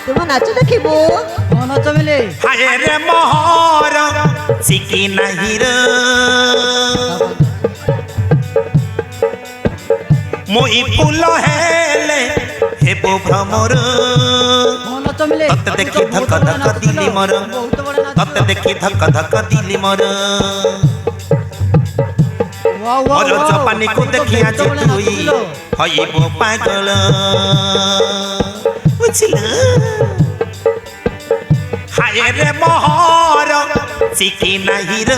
तुम नाच देखिबो मन चमेली हाय रे मोहर सिकी नहीं रे मुई फूल हेले हेबो भ्रमर मन चमेली तत देखी धक धक दिली मर तत देखी धक धक दिली मर और जपानी को देखी आज तुई हईबो पागल बुझला हाय रे मोहर सिकी नहीं रे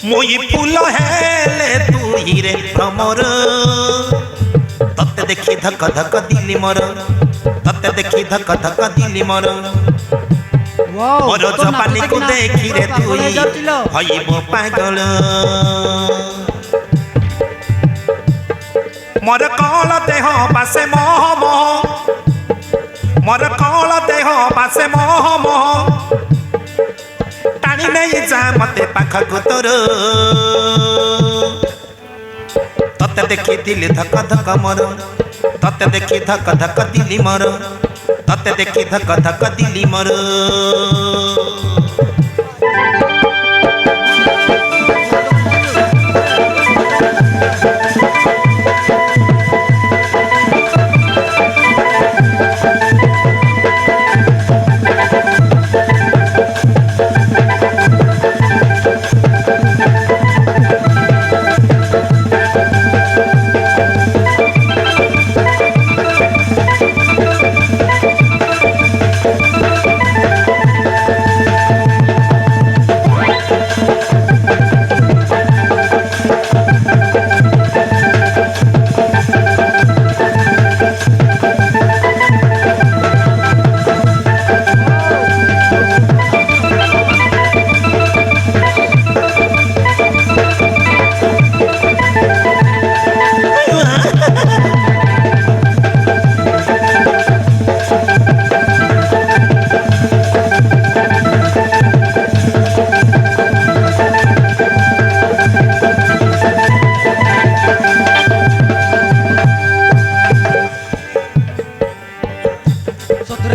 मुई फूल हेले तुई रे भ्रमर तत देखी धक धक दिली मर तत देखी धक धक दिली मर और जपानी को देखी रे तुई हईबो पागल मोर कल देह बासे मोह मोह मोर कल देह बासे मोह मोह टाणी नहीं जा मते पाखक तोर तते देखी दिल धक धक मर तते देखी धक धक दिली मर तते देखी धक धक दिली मर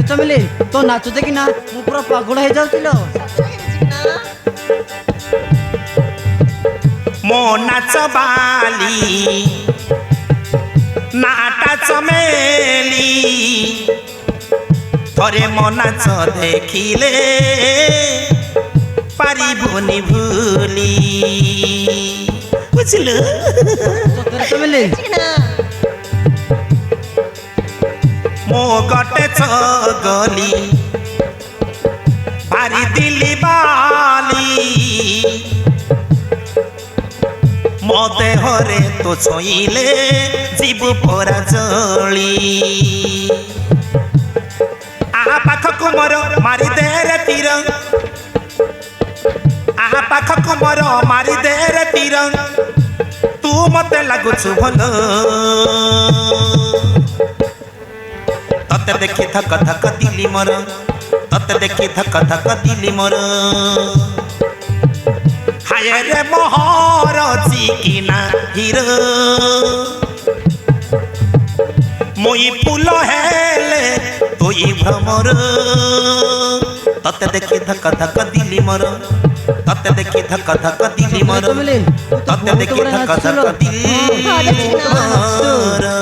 चमेली तो नाच देखी ना मु पूरा पागल हो जाउतिलो मो नाच बाली नाटा चमेली थरे मो नाच देखिले पारिबुनी भूली बुझलु चमेली मो गटे चगली पारी दिली बाली मो देहरे तो छुईले जीव परा जली आ पाखकु मोर मारी दे रे तीर आ पाखकु मोर मारी दे रे तीर तू मते लागुछु भलो तत देखी धक धक दिली मर तत देखी धक धक दिली मर हाय रे मोहर चिकिना हिर मुई फूल हेले तुई भ्रमर तत देखी धक धक दिली मर तत देखी धक धक दिली मर तत देखी धक धक दिली मर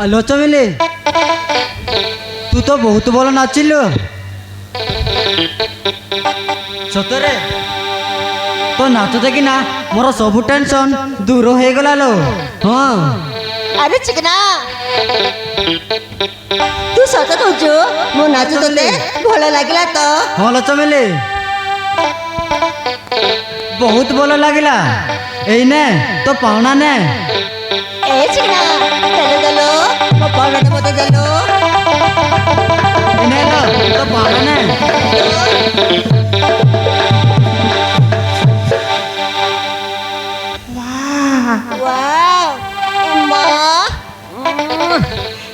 ଆଲୋ ଚମିଲି ତୁ ତ ବହୁତ ଭଲ ନାଚିଲୁ ସତରେ ତୋ ନାଚ ଦେଖିନା ମୋର ସବୁ ଟେନସନ୍ ଦୂର ହେଇଗଲା ଲୋ ହଁ ଆରେ ଚିକନା ତୁ ସତ କହୁଛୁ ମୋ ନାଚ ତତେ ଭଲ ଲାଗିଲା ତ ହଁ ଲୋ ଚମିଲି ବହୁତ ଭଲ ଲାଗିଲା ଏଇ ନେ ତୋ ପାଉଣା ନେ ଏ ଚିକନା ଦେଲୋ ଦେଲୋ ମୋ ପାଉଣାଟା ମତେ ଦେଲୋ ଏଇ ନେ ଲୋ ତୋ ପାଉଣା ନେ ୱାଓ ମା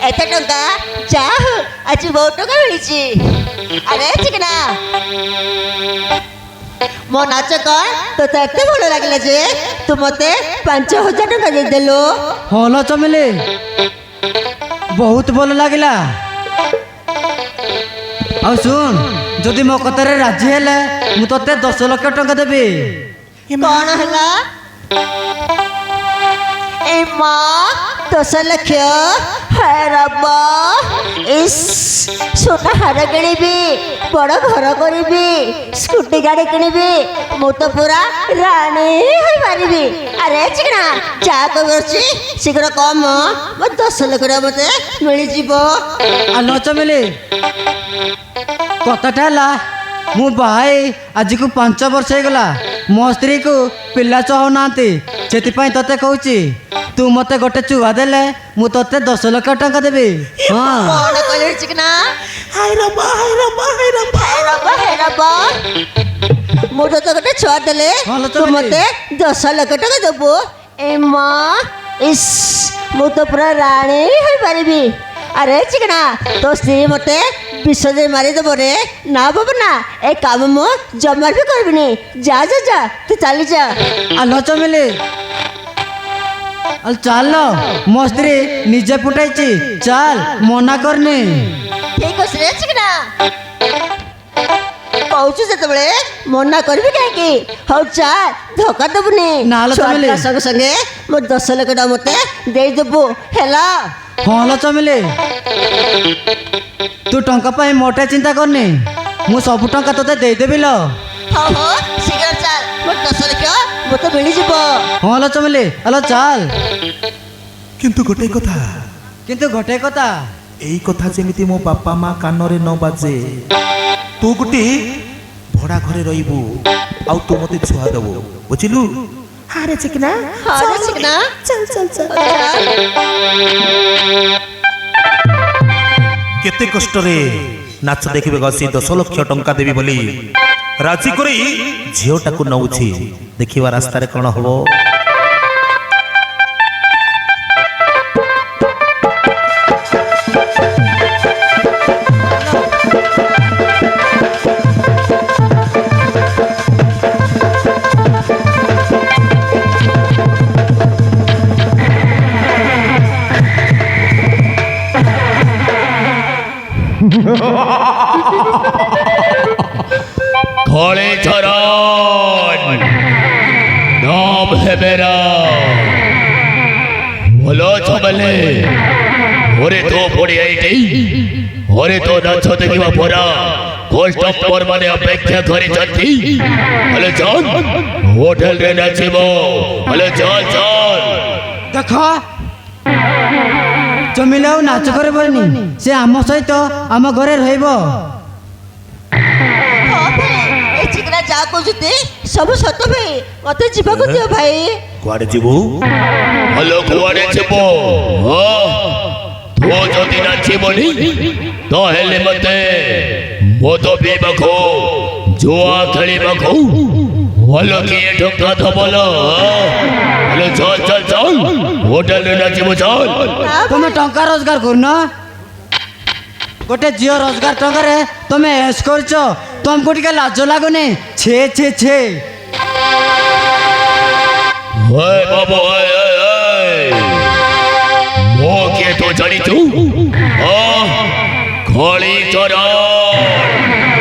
ଏତେ ଟଙ୍କା ଯା ହଉ ଆଜି ବହୁତ ଟଙ୍କା ମିଳିଛି ଆରେ ଚିକନା ମୋ ନାଚ କଣ ତୋତେ ଏତେ ଭଲ ଲାଗିଲା ଯେ ତୁ ମତେ 5,000 ଟଙ୍କା ଦେଇଦେଲୁ ହଁ ଲୋ ଚମିଲି ବହୁତ ଭଲ ଲାଗିଲା ଆଉ ଶୁଣ ଯଦି ମୋ କଥାରେ ରାଜି ହେଲେ ମୁଁ ତତେ 10 ଲକ୍ଷ ଟଙ୍କା ଦେବି କଣ ହେଲା ଏ ମା 10 ଲକ୍ଷ ହାୟ ରବ ଇସ୍ ସୁନା ହାର କିଣିବି ବଡ଼ ଘର କରିବି ସ୍କୁଟି ଗାଡ଼ି କିଣିବି ମୁଁ ତ ପୁରା ରାଣୀ ହୋଇପାରିବି ଆରେ ଚିକଣା ଯାହା କରୁଛି ଶୀଘ୍ର କମ ମୋ 10 ଲକ୍ଷ ଟଙ୍କା ମତେ ମିଳିଯିବ ଆଲୋ ଚମିଲି କଥାଟା ହେଲା ମୁଁ ବାହା ହେଇ ଆଜିକୁ 5 ବର୍ଷ ହେଇଗଲା ମୋ ସ୍ତ୍ରୀକୁ ପିଲା ଚାହୁଁନାହାନ୍ତି ସେଥିପାଇଁ ତତେ କହୁଛି ତୁ ମତେ ଗୋଟେ ଚୁଆ ଦେଲେ ମୁଁ ତତେ 10 ଲକ୍ଷ ଟଙ୍କା ଦେବି ହଁ କଣ କହିଲୁ ଚିକଣା ହାୟ ରବା ହାୟ ରବା ହାୟ ରବା ହେ ରବ ମୁଁ ତତେ ଗୋଟେ ଛୁଆ ଦେଲେ ଭଲ ତ ତୁ ଦେଲି। ମତେ 10 ଲକ୍ଷ ଟଙ୍କା ଦେବୁ ଏ ମା ଇସ୍ ମୁଁ ତ ପୁରା ରାଣୀ ହୋଇପାରିବି ଆରେ ଚିକଣା ତୋ ସ୍ତ୍ରୀ ମତେ ବିଷ ଦେଇ ମାରିଦେବ ରେ ନା ବାବୁ ନା ଏ କାମ ମୁଁ ଜମା ବି କରିବିନି ଯା ଯା ଯା ତୁ ଚାଲି ଯା ଆଲୋ ଚମିଲି ଆଲ ଚାଲ ମୋ ସ୍ତ୍ରୀ ନିଜେ ଫୁଟାଇଛି ଚାଲ ମନା କରନି ଠିକ ଅଛି ରେ ଚିକଣା କହୁଛୁ ଯେତେବେଳେ ମନା କରିବି କାହିଁକି ହଉ ଚାଲ ଧୋକା ଦେବୁନି ନା ଲୋ ଚମିଲି। ଛୁଆଟା ସଙ୍ଗେ ସଙ୍ଗେ ମୋ 10 ଲକ୍ଷ ଟଙ୍କା ମତେ ଦେଇଦେବୁ ହେଲା ହଁ ଲୋ ଚମିଲି ତୁ ଟଙ୍କା ପାଇଁ ମୋଟେ ଚିନ୍ତା କରନି ମୁଁ ସବୁ ଟଙ୍କା ତତେ ଦେଇଦେବି ଲୋ ହଉ ହଉ ଶୀଘ୍ର ଚାଲ ମୋ 10 ଲକ୍ଷ ମତେ ମିଳିଯିବ ହଁ ଲୋ ଚମିଲି ଆଲୋ ଚାଲ କିନ୍ତୁ ଗୋଟେ କଥା କିନ୍ତୁ ଗୋଟେ କଥା ଏଇ କଥା ଯେମିତି ମୋ ବାପା ମା କାନରେ ନ ବାଜେ ତୁ ଗୋଟେ ଭଡ଼ା ଘରେ ରହିବୁ ଆଉ ତୁ ମତେ ଛୁଆ ଦେବୁ ବୁଝିଲୁ ଆରେ ଚିକନା ଚାଲ ଚାଲ ଚାଲ କେତେ କଷ୍ଟରେ ନାଚ ଦେଖିବେ ଗସି 10 ଲକ୍ଷ ଟଙ୍କା ଦେବି ବୋଲି ରାଜି କରି ଝିଅଟାକୁ ନଉଛି ଦେଖିବା ରାସ୍ତାରେ କଣ ହବ खड़े चरण नाम है मेरा बोलो छबले ओरे तो पड़ी आईटी ओरे तो नाच देखिबा परा कस्टमर माने अपेक्षा करी चंती हेलो चल होटल रे नाचिबो हेलो चल चल देख ଚମିଲି ଆଉ ନାଚ କରିବନି ସେ ଆମ ସହିତ ଆମ ଘରେ ରହିବ ଏ ଚିକନା ଯା କହୁଛନ୍ତି ସବୁ ସତ ଭାଇ ମତେ ଯିବାକୁ ଦିଅ ଭାଇ କୁଆଡେ ଯିବୁ हेलो कुआडे छिबो तो जदि नाचिबनी तो हेले मते मोद पीबको जुआ खेलिबको हेलो किए टंका दबल हेलो चल चल चल होटल रे नाचिबो चल ତମେ ଟଙ୍କା ରୋଜଗାର କରୁନ ଗୋଟେ ଝିଅ ରୋଜଗାର ଟଙ୍କାରେ ତମେ ଏସ୍ କରୁଛ ତମକୁ ଟିକେ ଲାଜ ଲାଗୁନି ଛେ ଛେ ଛେ ओए बाबू ओए मो के तो जानी तू खड़ी चरण